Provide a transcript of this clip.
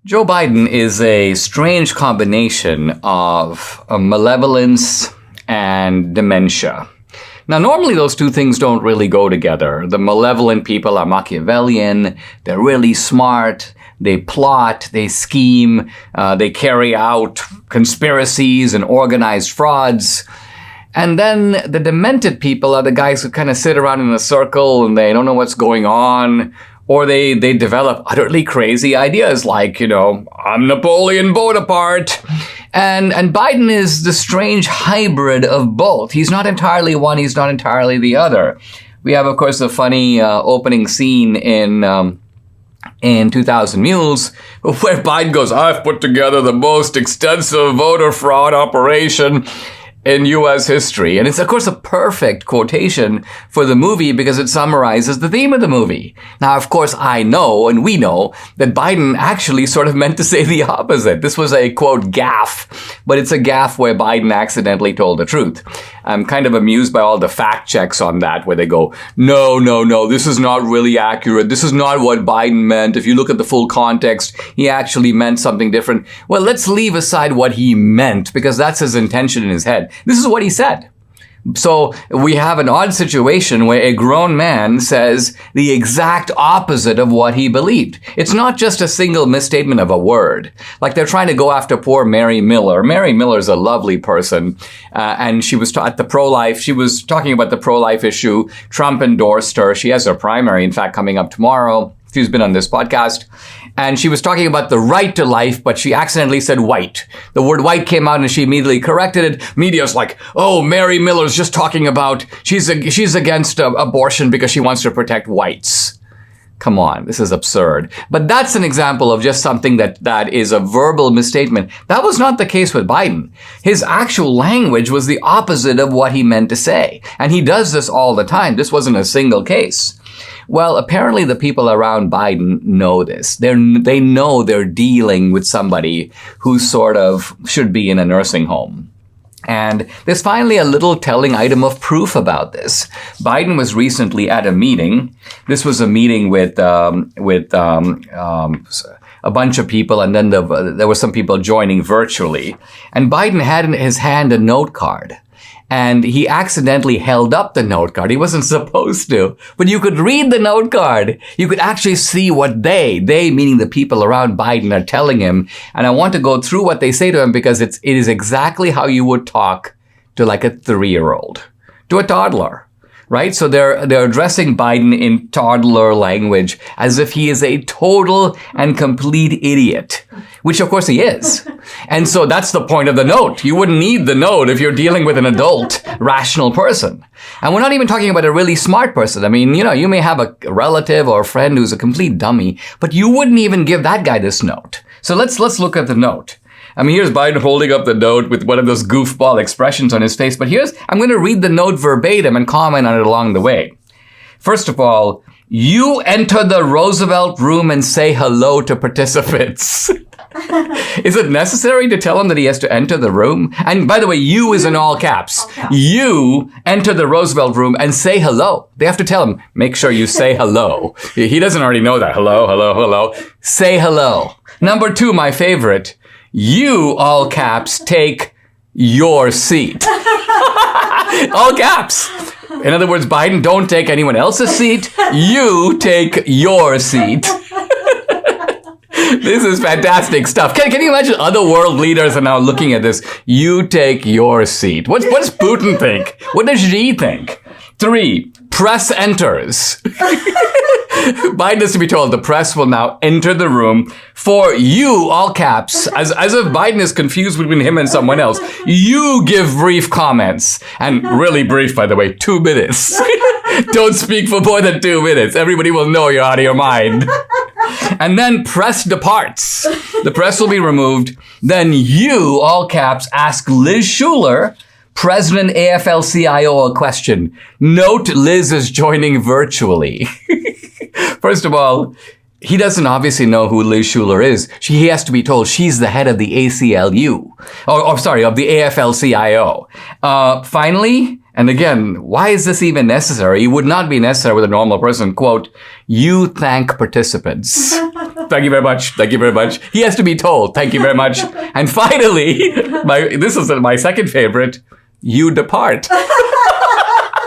Joe Biden is a strange combination of malevolence and dementia. Now, normally those two things don't really go together. The malevolent people are Machiavellian, they're really smart, they plot, they scheme, they carry out conspiracies and organized frauds. And then the demented people are the guys who kind of sit around in a circle and they don't know what's going on. Or they develop utterly crazy ideas like, I'm Napoleon Bonaparte. And Biden is the strange hybrid of both. He's not entirely one, he's not entirely the other. We have, of course, a funny opening scene in 2000 Mules, where Biden goes, I've put together the most extensive voter fraud operation in U.S. history. And it's, of course, a perfect quotation for the movie because it summarizes the theme of the movie. Now, of course, I know, and we know, that Biden actually sort of meant to say the opposite. This was a, quote, gaffe, but it's a gaffe where Biden accidentally told the truth. I'm kind of amused by all the fact checks on that, where they go, no, this is not really accurate. This is not what Biden meant. If you look at the full context, he actually meant something different. Well, let's leave aside what he meant, because that's his intention in his head. This is what he said. So we have an odd situation where a grown man says the exact opposite of what he believed. It's not just a single misstatement of a word. Like they're trying to go after poor Mary Miller. Mary Miller's a lovely person. And she was at the pro-life. She was talking about the pro-life issue. Trump endorsed her. She has her primary, in fact, coming up tomorrow. She's been on this podcast. And she was talking about the right to life, but she accidentally said white. The word white came out and she immediately corrected it. Media's like, oh, Mary Miller's just talking about, she's against abortion because she wants to protect whites. Come on, this is absurd. But that's an example of just something that is a verbal misstatement. That was not the case with Biden. His actual language was the opposite of what he meant to say. And he does this all the time. This wasn't a single case. Well, apparently the people around Biden know this. They know they're dealing with somebody who sort of should be in a nursing home. And there's finally a little telling item of proof about this. Biden was recently at a meeting. This was a meeting with a bunch of people, and then there were some people joining virtually. And Biden had in his hand a note card. And he accidentally held up the note card. He wasn't supposed to. But you could read the note card. You could actually see what they meaning the people around Biden, are telling him. And I want to go through what they say to him because it is exactly how you would talk to like a 3-year-old, to a toddler. Right? So they're addressing Biden in toddler language as if he is a total and complete idiot, which of course he is. And so that's the point of the note. You wouldn't need the note if you're dealing with an adult, rational person. And we're not even talking about a really smart person. I mean, you may have a relative or a friend who's a complete dummy, but you wouldn't even give that guy this note. So let's look at the note. I mean, here's Biden holding up the note with one of those goofball expressions on his face. But I'm going to read the note verbatim and comment on it along the way. First of all, you enter the Roosevelt room and say hello to participants. Is it necessary to tell him that he has to enter the room? And by the way, you is in all caps. You enter the Roosevelt room and say hello. They have to tell him, make sure you say hello. He doesn't already know that. Hello. Say hello. Number 2, my favorite. You, all caps, take your seat. All caps. In other words, Biden, don't take anyone else's seat. You take your seat. This is fantastic stuff. Can you imagine other world leaders are now looking at this? You take your seat. What does Putin think? What does Xi think? 3, press enters. Biden is to be told the press will now enter the room. 4, you, all caps, as if Biden is confused between him and someone else. You give brief comments. And really brief, by the way, 2 minutes. Don't speak for more than 2 minutes. Everybody will know you're out of your mind. And then press departs. The press will be removed. Then you, all caps, ask Liz Schuler, President AFL-CIO, a question. Note Liz is joining virtually. First of all, he doesn't obviously know who Liz Schuler is. He has to be told she's the head of the ACLU. Of the AFL-CIO. Finally, And again, why is this even necessary? It would not be necessary with a normal person. Quote, you thank participants. Thank you very much. Thank you very much. He has to be told, thank you very much. And finally, this is my second favorite, you depart.